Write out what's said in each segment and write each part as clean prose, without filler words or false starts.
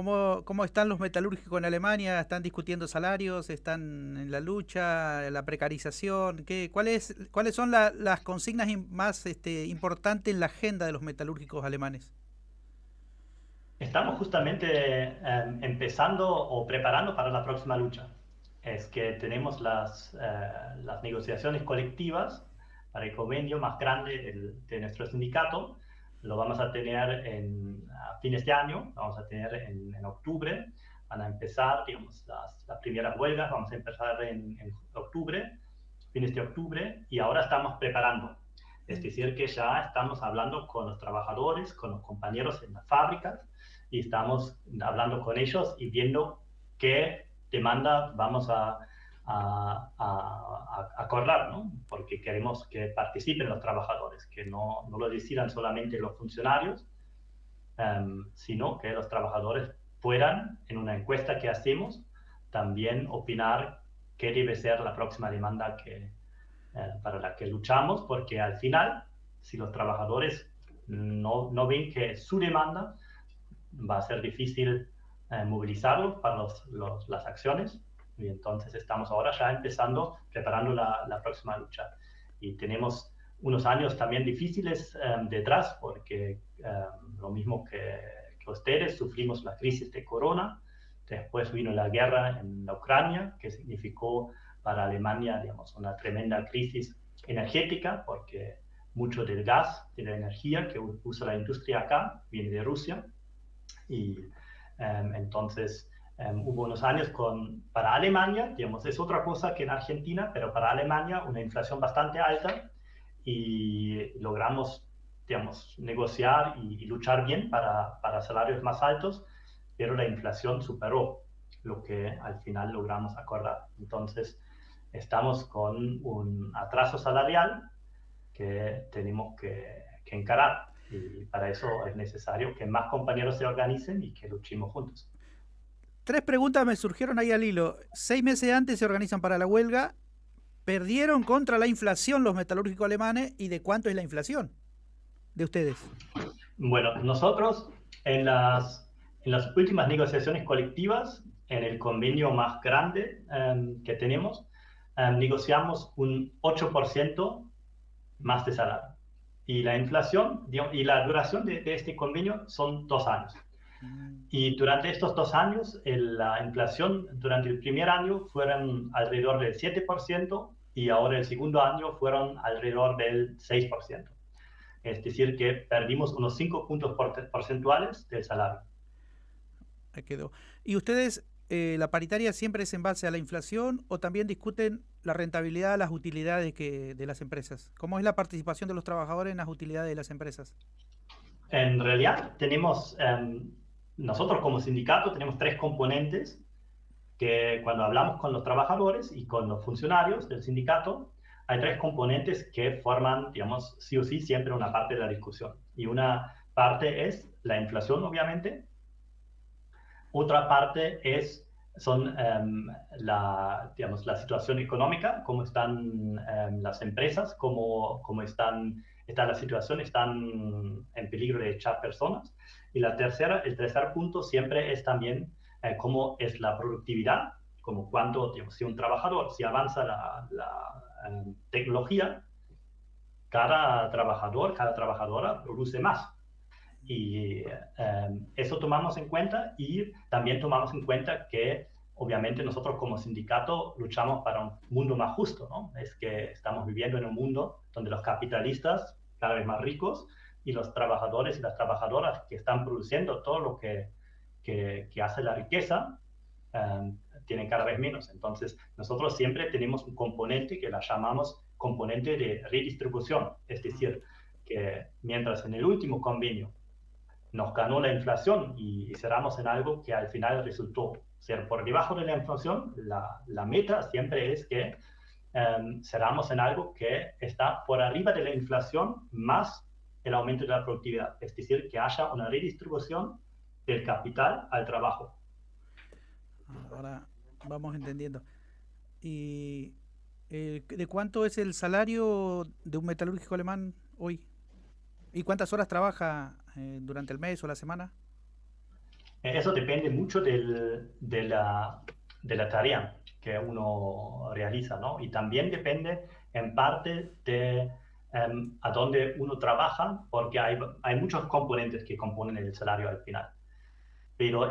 ¿Cómo están los metalúrgicos en Alemania? ¿Están discutiendo salarios? ¿Están en la lucha? ¿La precarización? ¿Cuáles son las consignas más importantes en la agenda de los metalúrgicos alemanes? Estamos justamente empezando o preparando para la próxima lucha. Es que tenemos las negociaciones colectivas para el convenio más grande de nuestro sindicato. Lo vamos a tener a fines de año, vamos a tener en octubre. Van a empezar, digamos, las primeras huelgas, vamos a empezar en octubre, fines de octubre, y ahora estamos preparando. Es Mm. decir, que ya estamos hablando con los trabajadores, con los compañeros en las fábricas, y estamos hablando con ellos y viendo qué demanda vamos a acordar, ¿no? Porque queremos que participen los trabajadores, que no lo decidan solamente los funcionarios, sino que los trabajadores puedan, en una encuesta que hacemos, también opinar qué debe ser la próxima demanda para la que luchamos, porque al final, si los trabajadores no ven que su demanda, va a ser difícil movilizarlos para las acciones. Y entonces estamos ahora ya empezando, preparando la próxima lucha. Y tenemos unos años también difíciles detrás, porque lo mismo que ustedes, sufrimos la crisis de corona, después vino la guerra en la Ucrania, que significó para Alemania, digamos, una tremenda crisis energética, porque mucho del gas, de la energía que usa la industria acá, viene de Rusia. Y entonces hubo unos años para Alemania, digamos, es otra cosa que en Argentina, pero para Alemania una inflación bastante alta, y logramos, digamos, negociar y luchar bien para salarios más altos, pero la inflación superó lo que al final logramos acordar. Entonces estamos con un atraso salarial que tenemos que encarar. Y para eso es necesario que más compañeros se organicen y que luchemos juntos. Tres preguntas me surgieron ahí al hilo. 6 meses antes se organizan para la huelga. ¿Perdieron contra la inflación los metalúrgicos alemanes? ¿Y de cuánto es la inflación de ustedes? Bueno, nosotros en las últimas negociaciones colectivas, en el convenio más grande que tenemos, negociamos un 8% más de salario. Y la inflación, digamos, y la duración de este convenio son 2 años. Mm. Y durante estos 2 años, la inflación durante el primer año fueron alrededor del 7%, y ahora el segundo año fueron alrededor del 6%. Es decir, que perdimos unos 5 puntos porcentuales del salario. Ahí quedó. ¿Y ustedes, la paritaria siempre es en base a la inflación o también discuten la rentabilidad, las utilidades de las empresas? ¿Cómo es la participación de los trabajadores en las utilidades de las empresas? En realidad, nosotros como sindicato tenemos tres componentes que cuando hablamos con los trabajadores y con los funcionarios del sindicato, hay tres componentes que forman, digamos, sí o sí siempre una parte de la discusión. Y una parte es la inflación, obviamente. Otra parte digamos, la situación económica, cómo están las empresas, cómo está la situación, están en peligro de echar personas. Y el tercer punto siempre es también cómo es la productividad, como cuánto, digamos, si un trabajador, si avanza la tecnología, cada trabajador, cada trabajadora produce más. Y eso tomamos en cuenta, y también tomamos en cuenta que obviamente nosotros como sindicato luchamos para un mundo más justo, ¿no? Es que estamos viviendo en un mundo donde los capitalistas cada vez más ricos y los trabajadores y las trabajadoras que están produciendo todo lo que hace la riqueza tienen cada vez menos. Entonces nosotros siempre tenemos un componente que la llamamos componente de redistribución, es decir, que mientras en el último convenio nos ganó la inflación y cerramos en algo que al final resultó ser por debajo de la inflación, la meta siempre es que cerramos en algo que está por arriba de la inflación más el aumento de la productividad, es decir, que haya una redistribución del capital al trabajo. Ahora vamos entendiendo. ¿Y de cuánto es el salario de un metalúrgico alemán hoy? ¿Y cuántas horas trabaja durante el mes o la semana? Eso depende mucho de la tarea que uno realiza, ¿no? Y también depende en parte de a dónde uno trabaja, porque hay muchos componentes que componen el salario al final. Pero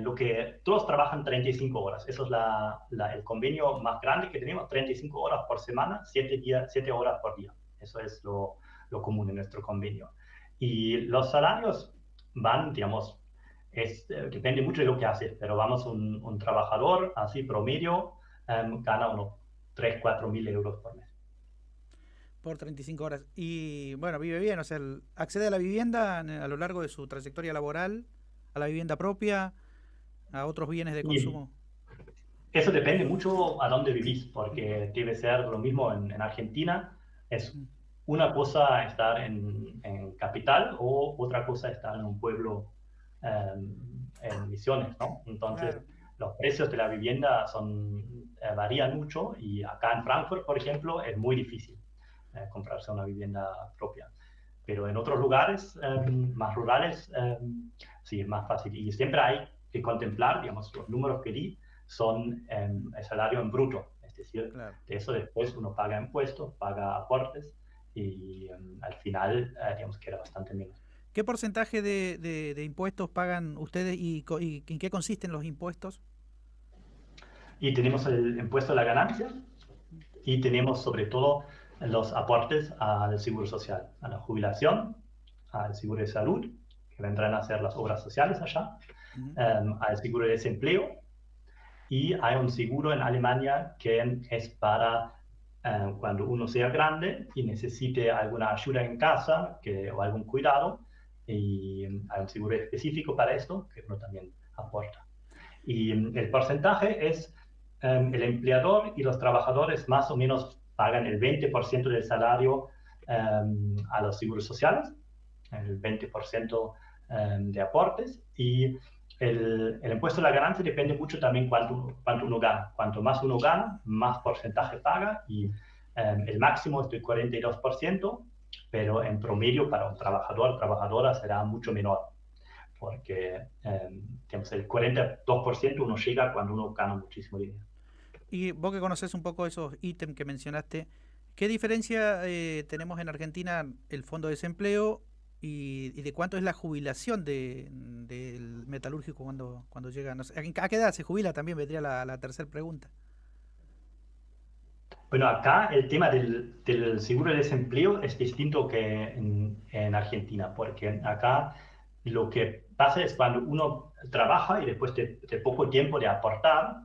lo que todos trabajan 35 horas, eso es el convenio más grande que tenemos, 35 horas por semana, 7 horas por día. Eso es lo común en nuestro convenio. Y los salarios van, digamos, depende mucho de lo que haces, pero vamos, un trabajador así promedio gana unos 3 4 mil euros por mes. Por 35 horas. Y bueno, vive bien, o sea, accede a la vivienda a lo largo de su trayectoria laboral, a la vivienda propia, a otros bienes de Y consumo. eso depende mucho a dónde vivís, porque debe ser lo mismo en Argentina. Es Mm, una cosa estar en capital o otra cosa estar en un pueblo en Misiones, ¿no? Entonces, claro. los precios de la vivienda varían mucho y acá en Frankfurt, por ejemplo, es muy difícil comprarse una vivienda propia. Pero en otros lugares más rurales, sí, es más fácil. Y siempre hay que contemplar, digamos, los números que di son el salario en bruto. Es decir, Claro. de eso después uno paga impuestos, paga aportes y al final, digamos, queda bastante menos. ¿Qué porcentaje de impuestos pagan ustedes y en qué consisten los impuestos? Y tenemos el impuesto a la ganancia y tenemos sobre todo los aportes al seguro social, a la jubilación, al seguro de salud, que vendrán a ser las obras sociales allá, Ujú. al seguro de desempleo y hay un seguro en Alemania que es para cuando uno sea grande y necesite alguna ayuda en casa o algún cuidado, y hay un seguro específico para esto que uno también aporta. Y el porcentaje es el empleador y los trabajadores más o menos pagan el 20% del salario a los seguros sociales, el 20% de aportes y el impuesto a la ganancia depende mucho también cuánto uno gana. Cuanto más uno gana, más porcentaje paga y el máximo es del 42%, pero en promedio para un trabajador o trabajadora será mucho menor, porque digamos, el 42% uno llega cuando uno gana muchísimo dinero. Y vos que conoces un poco esos ítems que mencionaste, ¿qué diferencia tenemos en Argentina el fondo de desempleo y de cuánto es la jubilación del metalúrgico cuando llega? No sé, ¿a qué edad se jubila? También vendría la tercera pregunta. Bueno, acá el tema del seguro de desempleo es distinto que en Argentina, porque acá lo que pasa es cuando uno trabaja y después de poco tiempo de aportar,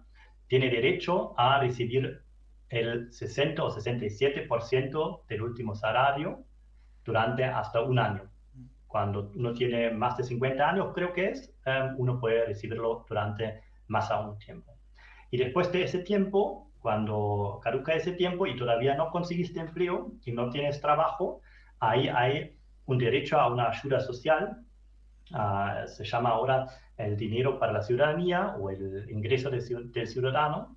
tiene derecho a recibir el 60 o 67% del último salario durante hasta un año. Cuando uno tiene más de 50 años, creo que uno puede recibirlo durante más aún tiempo. Y después de ese tiempo, cuando caduca ese tiempo y todavía no conseguiste empleo y no tienes trabajo, ahí hay un derecho a una ayuda social. Se llama ahora el dinero para la ciudadanía o el ingreso del ciudadano,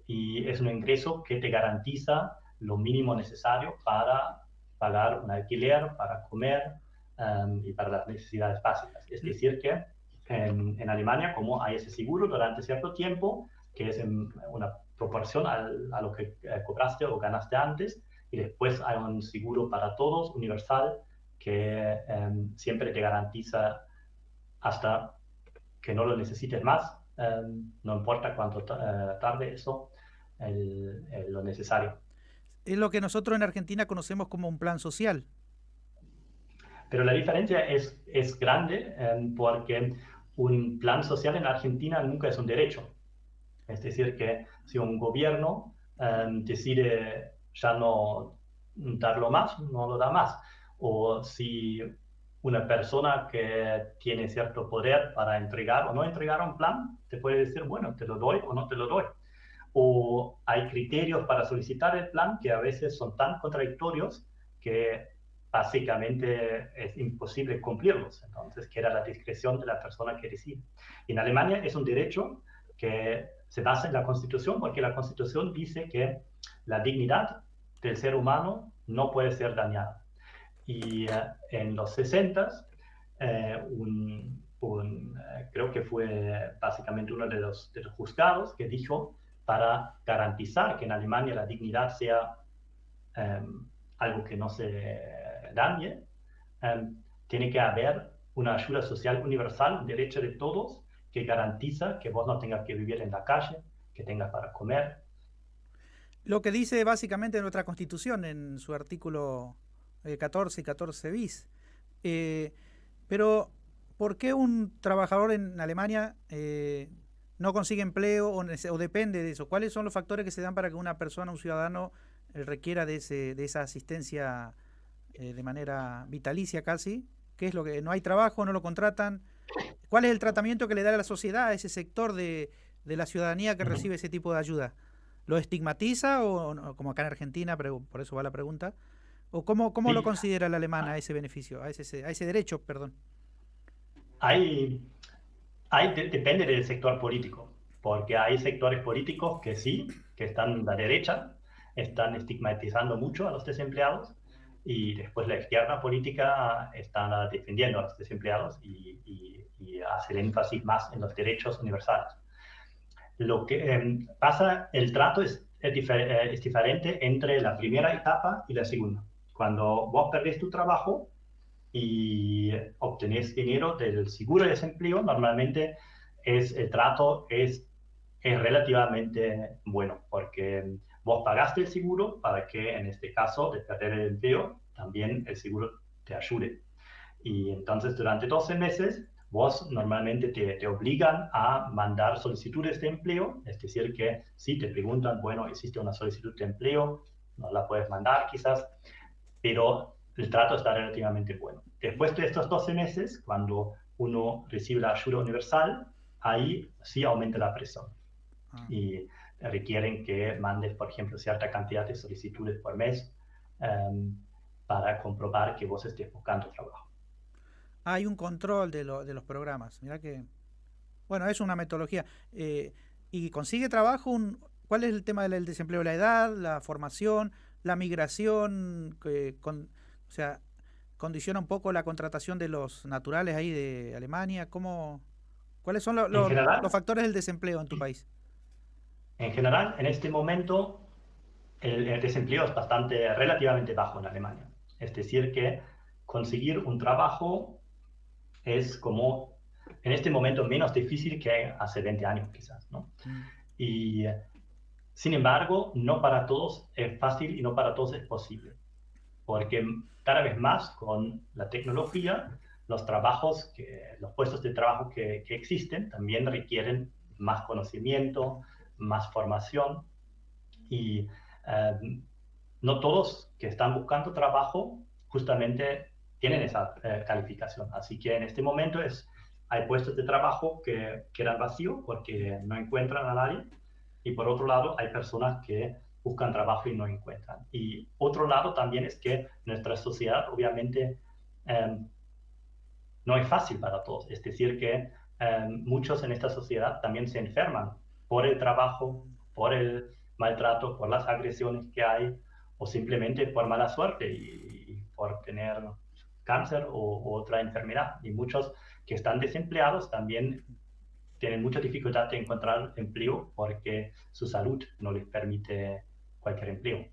y es un ingreso que te garantiza lo mínimo necesario para pagar un alquiler, para comer y para las necesidades básicas. Es decir, que en Alemania, como hay ese seguro durante cierto tiempo, que es en una proporción a lo que cobraste o ganaste antes, y después hay un seguro para todos, universal, que siempre te garantiza hasta que no lo necesites más, no importa cuánto tarde eso, lo necesario. Es lo que nosotros en Argentina conocemos como un plan social. Pero la diferencia es grande porque un plan social en Argentina nunca es un derecho. Es decir, que si un gobierno decide ya no darlo más, no lo da más. O si una persona que tiene cierto poder para entregar o no entregar un plan, te puede decir, bueno, te lo doy o no te lo doy. O hay criterios para solicitar el plan que a veces son tan contradictorios que básicamente es imposible cumplirlos. Entonces queda la discreción de la persona que decide. Y en Alemania es un derecho que se basa en la Constitución, porque la Constitución dice que la dignidad del ser humano no puede ser dañada. Y en los 60, creo que fue básicamente uno de los juzgados que dijo, para garantizar que en Alemania la dignidad sea algo que no se dañe, tiene que haber una ayuda social universal, un derecho de todos, que garantiza que vos no tengas que vivir en la calle, que tengas para comer. Lo que dice básicamente nuestra Constitución en su artículo 14 y 14 bis. Pero, ¿por qué un trabajador en Alemania no consigue empleo o depende de eso? ¿Cuáles son los factores que se dan para que una persona, un ciudadano, requiera de esa asistencia de manera vitalicia casi? ¿Qué es lo que no hay trabajo, no lo contratan? ¿Cuál es el tratamiento que le da a la sociedad a ese sector de la ciudadanía que recibe ese tipo de ayuda? ¿Lo estigmatiza o no, como acá en Argentina, pero por eso va la pregunta? ¿O cómo lo Sí, considera el alemán a ese beneficio, a ese derecho, perdón? hay, depende del sector político, porque hay sectores políticos que sí, que están en la derecha, están estigmatizando mucho a los desempleados, y después la izquierda política está defendiendo a los desempleados y hace el énfasis más en los derechos universales. Lo que pasa, el trato es diferente entre la primera etapa y la segunda. Cuando vos perdés tu trabajo y obtenés dinero del seguro de desempleo, normalmente el trato es relativamente bueno, porque vos pagaste el seguro para que en este caso de perder el empleo, también el seguro te ayude. Y entonces durante 12 meses vos normalmente te obligan a mandar solicitudes de empleo, es decir, que si te preguntan, bueno, existe una solicitud de empleo, no la puedes mandar quizás, pero el trato está relativamente bueno. Después de estos 12 meses, cuando uno recibe la ayuda universal, ahí sí aumenta la presión y requieren que mandes, por ejemplo, cierta cantidad de solicitudes por mes para comprobar que vos estés buscando trabajo. Hay un control de los programas. Mira que, bueno, es una metodología. ¿Y consigue trabajo? ¿Cuál es el tema del desempleo? ¿La edad, la formación, la migración? O sea, ¿condiciona un poco la contratación de los naturales ahí de Alemania? ¿Cuáles son En los general, factores del desempleo en tu país? en general, en este momento, el desempleo es relativamente bajo en Alemania. Es decir, que conseguir un trabajo es como en este momento menos difícil que hace 20 años quizás, ¿no? Mm. Y sin embargo, no para todos es fácil y no para todos es posible, porque cada vez más con la tecnología, los puestos de trabajo que existen también requieren más conocimiento, más formación y no todos que están buscando trabajo justamente tienen esa calificación. Así que en este momento hay puestos de trabajo que quedan vacíos porque no encuentran a nadie. Y por otro lado, hay personas que buscan trabajo y no encuentran. Y otro lado también es que nuestra sociedad obviamente no es fácil para todos. Es decir, que muchos en esta sociedad también se enferman por el trabajo, por el maltrato, por las agresiones que hay, o simplemente por mala suerte y por tener cáncer o otra enfermedad. Y muchos que están desempleados también tienen mucha dificultad de encontrar empleo porque su salud no les permite cualquier empleo.